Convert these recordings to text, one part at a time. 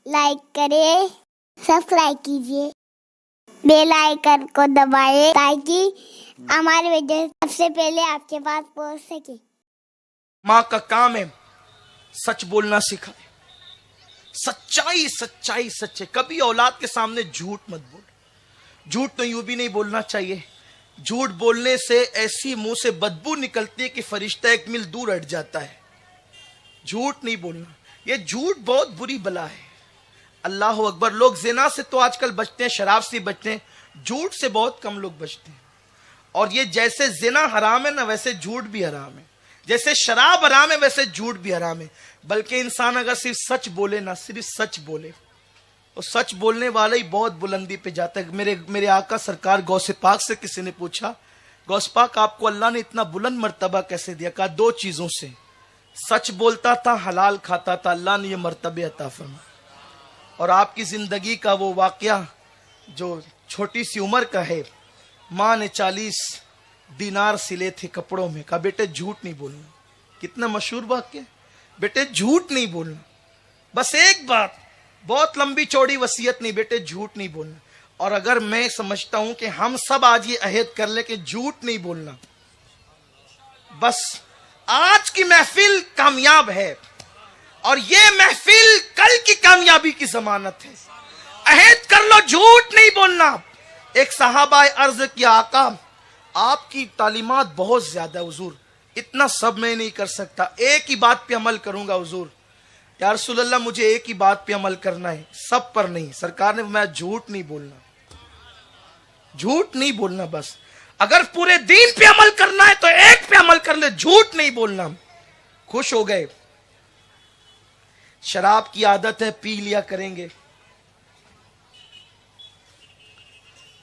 Like کریں، subscribe کیجیے، bell icon کو دبائیں تاکہ ہماری ویڈیو سب سے پہلے آپ کے پاس پہنچ سکے۔ ماں کا کام ہے سچ بولنا سکھائے، سچائی سچائی سچے، کبھی اولاد کے سامنے جھوٹ مت بول۔ جھوٹ تو یوں بھی نہیں بولنا چاہیے، جھوٹ بولنے سے ایسی منہ سے بدبو نکلتی ہے کہ فرشتہ 1 میل دور ہٹ جاتا ہے۔ جھوٹ نہیں بولنا، یہ جھوٹ بہت بری بلا ہے۔ اللہ اکبر، لوگ زنا سے تو آج کل بچتے ہیں، شراب سے بچتے ہیں، جھوٹ سے بہت کم لوگ بچتے ہیں۔ اور یہ جیسے زنا حرام ہے نا، ویسے جھوٹ بھی حرام ہے، جیسے شراب حرام ہے ویسے جھوٹ بھی حرام ہے۔ بلکہ انسان اگر صرف سچ بولے نا، صرف سچ بولے، اور سچ بولنے والا ہی بہت بلندی پہ جاتا ہے۔ میرے آقا سرکار غوث پاک سے کسی نے پوچھا، غوث پاک آپ کو اللہ نے اتنا بلند مرتبہ کیسے دیا؟ کہا 2 چیزوں سے، سچ بولتا تھا، حلال کھاتا تھا، اللہ نے یہ مرتبہ عطا فرمایا۔ اور آپ کی زندگی کا وہ واقعہ جو چھوٹی سی عمر کا ہے، ماں نے 40 دینار سلے تھے کپڑوں میں، کہا بیٹے جھوٹ نہیں بولنا۔ کتنا مشہور واقعہ، بیٹے جھوٹ نہیں بولنا، بس ایک بات، بہت لمبی چوڑی وصیت نہیں، بیٹے جھوٹ نہیں بولنا۔ اور اگر میں سمجھتا ہوں کہ ہم سب آج یہ عہد کر لیں کہ جھوٹ نہیں بولنا، بس آج کی محفل کامیاب ہے، اور یہ محفل کل کی کامیابی کی ضمانت ہے۔ عہد کر لو جھوٹ نہیں بولنا۔ ایک صحابہ عرض کیا، آقا آپ کی تعلیمات بہت زیادہ حضور، اتنا سب میں نہیں کر سکتا، ایک ہی بات پہ عمل کروں گا حضور۔ یا رسول اللہ مجھے ایک ہی بات پہ عمل کرنا ہے، سب پر نہیں۔ سرکار نے فرمایا جھوٹ نہیں بولنا، جھوٹ نہیں بولنا، بس اگر پورے دین پہ عمل کرنا ہے تو ایک پہ عمل کر لے، جھوٹ نہیں بولنا۔ خوش ہو گئے۔ شراب کی عادت ہے، پی لیا کریں گے،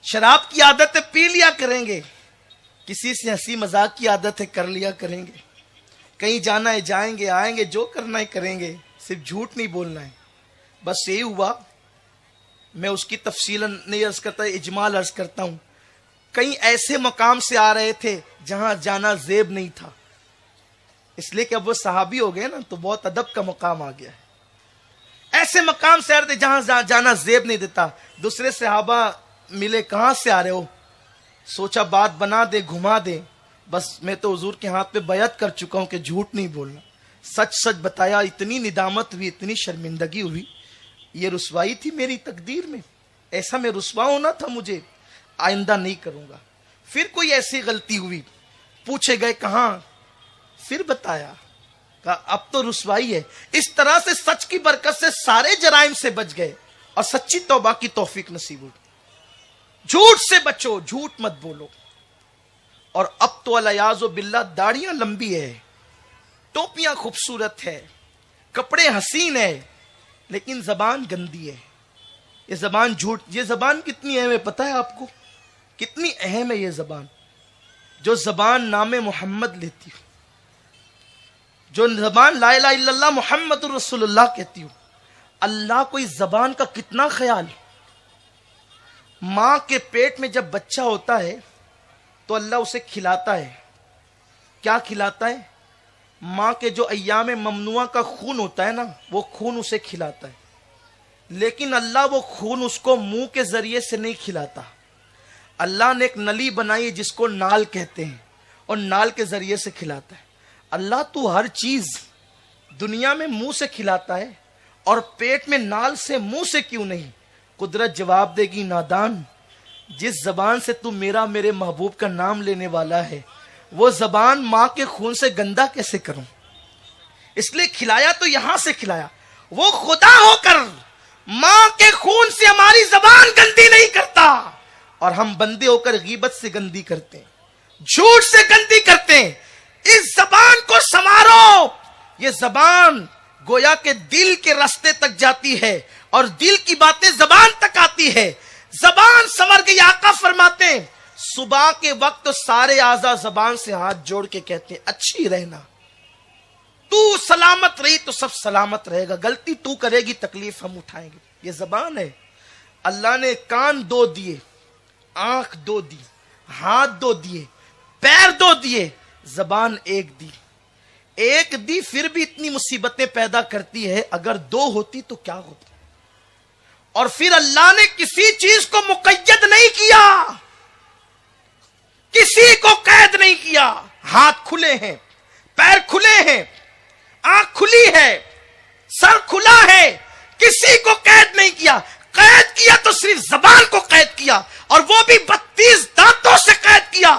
شراب کی عادت ہے، پی لیا کریں گے، کسی سے ہنسی مذاق کی عادت ہے، کر لیا کریں گے، کہیں جانا ہے جائیں گے، آئیں گے، جو کرنا ہے کریں گے، صرف جھوٹ نہیں بولنا ہے۔ بس یہی ہوا، میں اس کی تفصیل نہیں عرض کرتا، اجمال عرض کرتا ہوں۔ کئی ایسے مقام سے آ رہے تھے جہاں جانا زیب نہیں تھا، اس لیے کہ اب وہ صحابی ہو گئے نا تو بہت ادب کا مقام آ گیا ہے۔ ایسے مقام سے آ رہے تھے جہاں جانا زیب نہیں دیتا۔ دوسرے صحابہ ملے، کہاں سے آ رہے ہو؟ سوچا بات بنا دے، گھما دے، بس میں تو حضور کے ہاتھ پہ بیعت کر چکا ہوں کہ جھوٹ نہیں بولنا۔ سچ سچ بتایا، اتنی ندامت ہوئی، اتنی شرمندگی ہوئی، یہ رسوائی تھی میری تقدیر میں، ایسا میں رسوا ہونا تھا مجھے، آئندہ نہیں کروں گا۔ پھر کوئی ایسی غلطی ہوئی، پوچھے گئے کہاں، پھر بتایا، کہا اب تو رسوائی ہے۔ اس طرح سے سچ کی برکت سے سارے جرائم سے بچ گئے اور سچی توبہ کی توفیق نصیب ہوئی۔ جھوٹ سے بچو، جھوٹ مت بولو۔ اور اب تو الیاذ باللہ داڑیاں لمبی ہے، ٹوپیاں خوبصورت ہے، کپڑے حسین ہے، لیکن زبان گندی ہے۔ یہ زبان جھوٹ، یہ زبان کتنی اہم ہے پتہ ہے آپ کو؟ کتنی اہم ہے یہ زبان؟ جو زبان نام محمد لیتی ہو، جو زبان لا الہ الا اللہ محمد رسول اللہ کہتی ہو، اللہ کو اس زبان کا کتنا خیال ہے۔ ماں کے پیٹ میں جب بچہ ہوتا ہے تو اللہ اسے کھلاتا ہے، کیا کھلاتا ہے؟ ماں کے جو ایام ممنوعہ کا خون ہوتا ہے نا، وہ خون اسے کھلاتا ہے، لیکن اللہ وہ خون اس کو منہ کے ذریعے سے نہیں کھلاتا۔ اللہ نے ایک نلی بنائی ہے جس کو نال کہتے ہیں، اور نال کے ذریعے سے کھلاتا ہے۔ اللہ تو ہر چیز دنیا میں منہ سے کھلاتا ہے، اور پیٹ میں نال سے منہ سے کیوں نہیں؟ قدرت جواب دے گی، نادان، جس زبان سے تو میرے محبوب کا نام لینے والا ہے، وہ زبان ماں کے خون سے گندا کیسے کروں؟ اس لیے کھلایا تو یہاں سے کھلایا، وہ خدا ہو کر ماں کے خون سے ہماری زبان گندی نہیں کرتا، اور ہم بندے ہو کر غیبت سے گندی کرتے ہیں، جھوٹ سے گندی کرتے ہیں۔ اس زبان کو سنوارو۔ یہ زبان گویا کہ دل کے راستے تک جاتی ہے، اور دل کی باتیں زبان تک آتی ہے۔ زبان سنور گئی، آقا فرماتے ہیں صبح کے وقت سارے اعضاء زبان سے ہاتھ جوڑ کے کہتے ہیں اچھی رہنا، تو سلامت رہی تو سب سلامت رہے گا، غلطی تو کرے گی تکلیف ہم اٹھائیں گے۔ یہ زبان ہے۔ اللہ نے کان 2 دیے، آنکھ 2 دی، ہاتھ 2 دیے، پیر 2 دیے، زبان 1 دی۔ 1 دی پھر بھی اتنی مصیبتیں پیدا کرتی ہے، اگر 2 ہوتی تو کیا ہوتی؟ اور پھر اللہ نے کسی چیز کو مقید نہیں کیا, کسی کو قید نہیں کیا. ہاتھ کھلے ہیں, پیر کھلے ہیں, آنکھ کھلی ہے, سر کھلا ہے, کسی کو قید نہیں کیا. قید کیا تو صرف زبان کو قید کیا, اور وہ بھی 32 دانتوں سے قید کیا.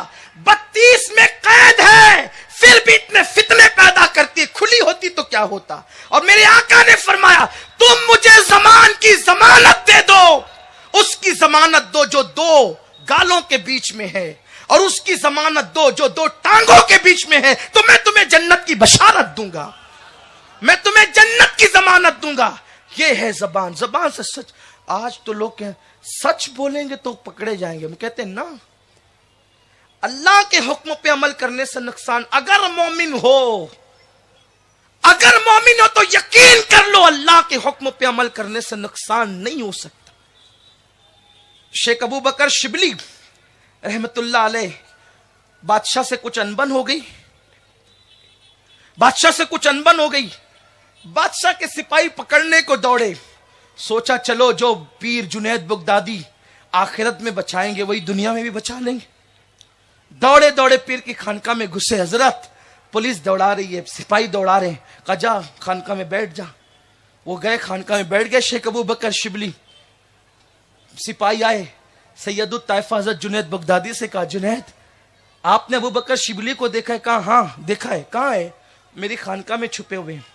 32 میں قید ہے, پھر بھی اتنے فتنے پیدا کرتی ہے. کھلی ہوتی تو کیا ہوتا. اور میرے آقا نے فرمایا تم مجھے زمان کی ضمانت دے دو, اس کی ضمانت دو جو 2 گالوں کے بیچ میں ہے, اور اس کی ضمانت دو جو 2 ٹانگوں کے بیچ میں ہے, تو میں تمہیں جنت کی بشارت دوں گا, میں تمہیں جنت کی ضمانت دوں گا. یہ ہے زبان. زبان سے سچ. آج تو لوگ کہیں سچ بولیں گے تو پکڑے جائیں گے. ہم کہتے ہیں نا, اللہ کے حکم پہ عمل کرنے سے نقصان. اگر مومن ہو تو یقین کر لو اللہ کے حکم پہ عمل کرنے سے نقصان نہیں ہو سکتا. شیخ ابو بکر شبلی رحمت اللہ علیہ بادشاہ سے کچھ انبن ہو گئی. بادشاہ کے سپاہی پکڑنے کو دوڑے. سوچا چلو جو پیر جنید بغدادی آخرت میں بچائیں گے وہی دنیا میں بھی بچا لیں گے. دوڑے دوڑے پیر کی خانقاہ میں گھسے. حضرت پولیس دوڑا رہی ہے, سپاہی دوڑا رہے ہیں. کہا جا خانقاہ میں بیٹھ جا. وہ گئے خانقاہ میں بیٹھ گئے. شیخ ابو بکر شبلی, سپاہی آئے. سید الطائفہ حضرت جنید بغدادی سے کہا جنید آپ نے ابو بکر شبلی کو دیکھا ہے؟ کہا ہاں دیکھا ہے. کہاں ہے؟ میری خانقاہ میں چھپے ہوئے ہیں.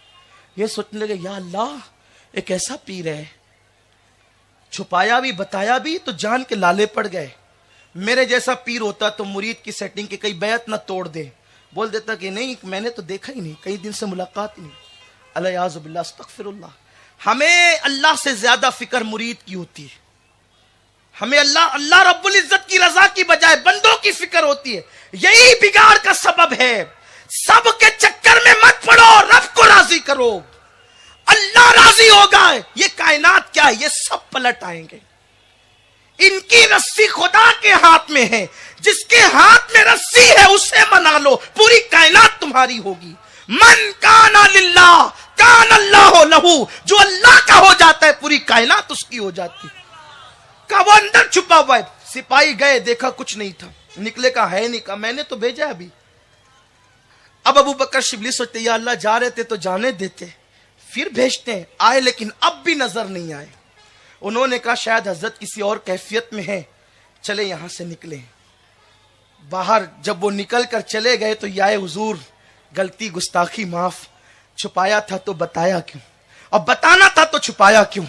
یہ سوچنے لگے یا اللہ ایک ایسا پیر ہے, چھپایا بھی بتایا بھی تو جان کے لالے پڑ گئے. میرے جیسا پیر ہوتا تو مرید کی سیٹنگ کی کئی بیعت نہ توڑ دے, بول دیتا کہ نہیں میں نے تو دیکھا ہی نہیں, کئی دن سے ملاقات ہی نہیں. الیاذ باللہ استغفر اللہ. ہمیں اللہ سے زیادہ فکر مرید کی ہوتی ہے. ہمیں اللہ رب العزت کی رضا کی بجائے بندوں کی فکر ہوتی ہے. یہی بگاڑ کا سبب ہے. سب کے چکر میں مت پڑو, رب کو راضی کرو, اللہ راضی ہوگا. یہ کائنات کیا ہے, یہ سب پلٹ آئیں گے. ان کی رسی خدا کے ہاتھ میں ہے. جس کے ہاتھ میں رسی ہے اسے منا لو, پوری کائنات تمہاری ہوگی. من کان للہ کان اللہ لہو. جو اللہ کا ہو جاتا ہے پوری کائنات اس کی ہو جاتی. کہا وہ اندر چھپا ہوا ہے. سپاہی گئے, دیکھا کچھ نہیں تھا. نکلے کہا ہے نہیں. کہا میں نے تو بھیجا ابھی. اب ابو بکر شبلی سوچتے یا اللہ جا رہے تھے تو جانے دیتے, پھر بھیجتے ہیں. آئے لیکن اب بھی نظر نہیں آئے. انہوں نے کہا شاید حضرت کسی اور کیفیت میں ہے, چلے یہاں سے نکلے. باہر جب وہ نکل کر چلے گئے تو یا حضور غلطی گستاخی معاف, چھپایا تھا تو بتایا کیوں, اور بتانا تھا تو چھپایا کیوں.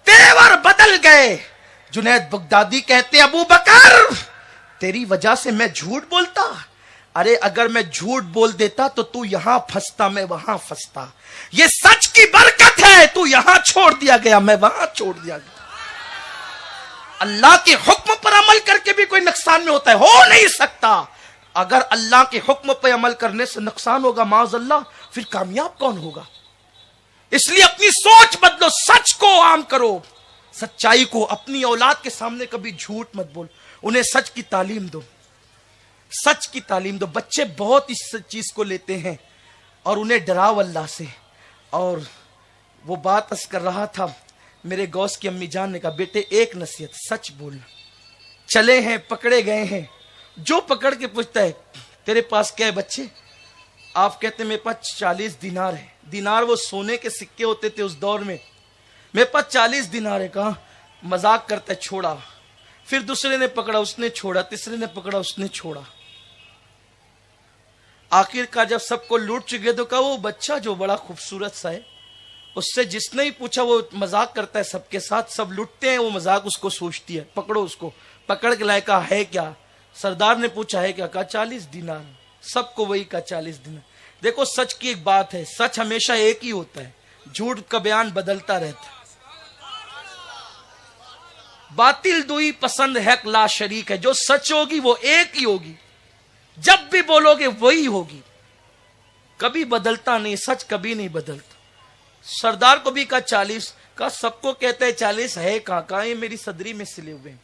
تیور بدل گئے. جنید بغدادی کہتے ہیں ابو بکر تیری وجہ سے میں جھوٹ بولتا. ارے اگر میں جھوٹ بول دیتا تو یہاں پھنستا میں وہاں پھنستا. یہ سچ کی برکت ہے, تو یہاں چھوڑ دیا گیا میں وہاں چھوڑ دیا گیا. اللہ کے حکم پر عمل کر کے بھی کوئی نقصان میں ہوتا ہے, ہو نہیں سکتا. اگر اللہ کے حکم پہ عمل کرنے سے نقصان ہوگا معاذ اللہ, پھر کامیاب کون ہوگا؟ اس لیے اپنی سوچ بدلو, سچ کو عام کرو, سچائی کو. اپنی اولاد کے سامنے کبھی جھوٹ مت بول, انہیں سچ کی تعلیم دو, سچ کی تعلیم دو. بچے بہت اس چیز کو لیتے ہیں اور انہیں ڈراؤ اللہ سے. اور وہ بات اس کر رہا تھا, میرے گوس کی امی جان نے کہا بیٹے ایک نصیحت, سچ بولنا. چلے ہیں پکڑے گئے ہیں, جو پکڑ کے پوچھتا ہے تیرے پاس کیا ہے بچے, آپ کہتے ہیں میرے پاس 40 دینار ہے. دینار وہ سونے کے سکے ہوتے تھے اس دور میں. میرے پاس 40 دینار ہے. کہا مذاق کرتا ہے, چھوڑا. پھر دوسرے نے پکڑا, اس نے چھوڑا. تیسرے نے پکڑا, اس نے چھوڑا. آخر کا جب سب کو لوٹ چکے تو کہا وہ بچہ جو بڑا خوبصورت سا ہے, اس سے جس نے ہی پوچھا وہ مذاق کرتا ہے سب کے ساتھ, سب لٹتے ہیں, وہ مذاق اس کو سوچتی ہے. پکڑو اس کو. پکڑ کے لائے. کہا ہے کیا؟ سردار نے پوچھا ہے کیا؟ کہا 40 دینار. سب کو وہی کہا 40 دینار. دیکھو سچ کی ایک بات ہے, سچ ہمیشہ ایک ہی ہوتا ہے, جھوٹ کا بیان بدلتا رہتا ہے. باطل دوئی پسند حق لا شریک ہے. جو سچ ہوگی وہ ایک ہی ہوگی, جب بھی بولو گے وہی ہوگی, کبھی بدلتا نہیں, سچ کبھی نہیں بدلتا. سردار کو بھی کہا 40. کہا سب کو کہتا ہے 40 ہے کہاں؟ کہا یہ میری صدری میں سلے ہوئے.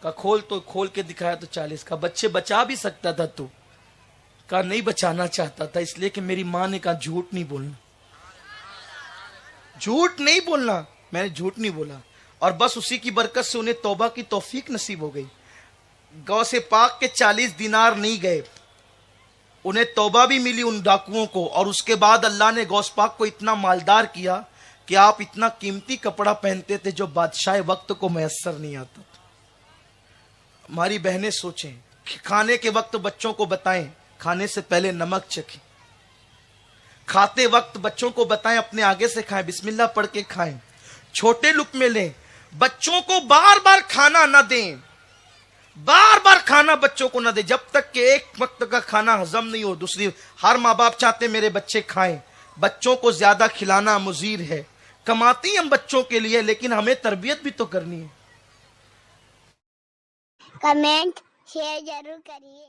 کہا کھول, تو کھول کے دکھایا تو 40. کہا بچے بچا بھی سکتا تھا تو. کہا نہیں بچانا چاہتا تھا, اس لیے کہ میری ماں نے کہا جھوٹ نہیں بولنا, جھوٹ نہیں بولنا. میں نے جھوٹ نہیں بولا. اور بس اسی کی برکت سے انہیں توبہ کی توفیق نصیب ہو گئی. غوث پاک کے 40 دینار نہیں گئے, انہیں توبہ بھی ملی ان ڈاکوؤں کو, اور اس کے بعد اللہ نے غوث پاک کو اتنا مالدار کیا کہ آپ اتنا قیمتی کپڑا پہنتے تھے جو بادشاہ وقت کو میسر نہیں آتا تھا. ہماری بہنیں سوچیں کہ کھانے کے وقت بچوں کو بتائیں کھانے سے پہلے نمک چکھیں, کھاتے وقت بچوں کو بتائیں اپنے آگے سے کھائیں, بسم اللہ پڑھ کے کھائیں, چھوٹے لقمے لیں, بچوں کو بار بار کھانا نہ دیں, بار بار کھانا بچوں کو نہ دیں جب تک کہ ایک وقت کا کھانا ہضم نہیں ہو. دوسری, ہر ماں باپ چاہتے میرے بچے کھائیں, بچوں کو زیادہ کھلانا مضر ہے. کماتی ہم بچوں کے لیے لیکن ہمیں تربیت بھی تو کرنی ہے. کمنٹ شیئر ضرور کریے.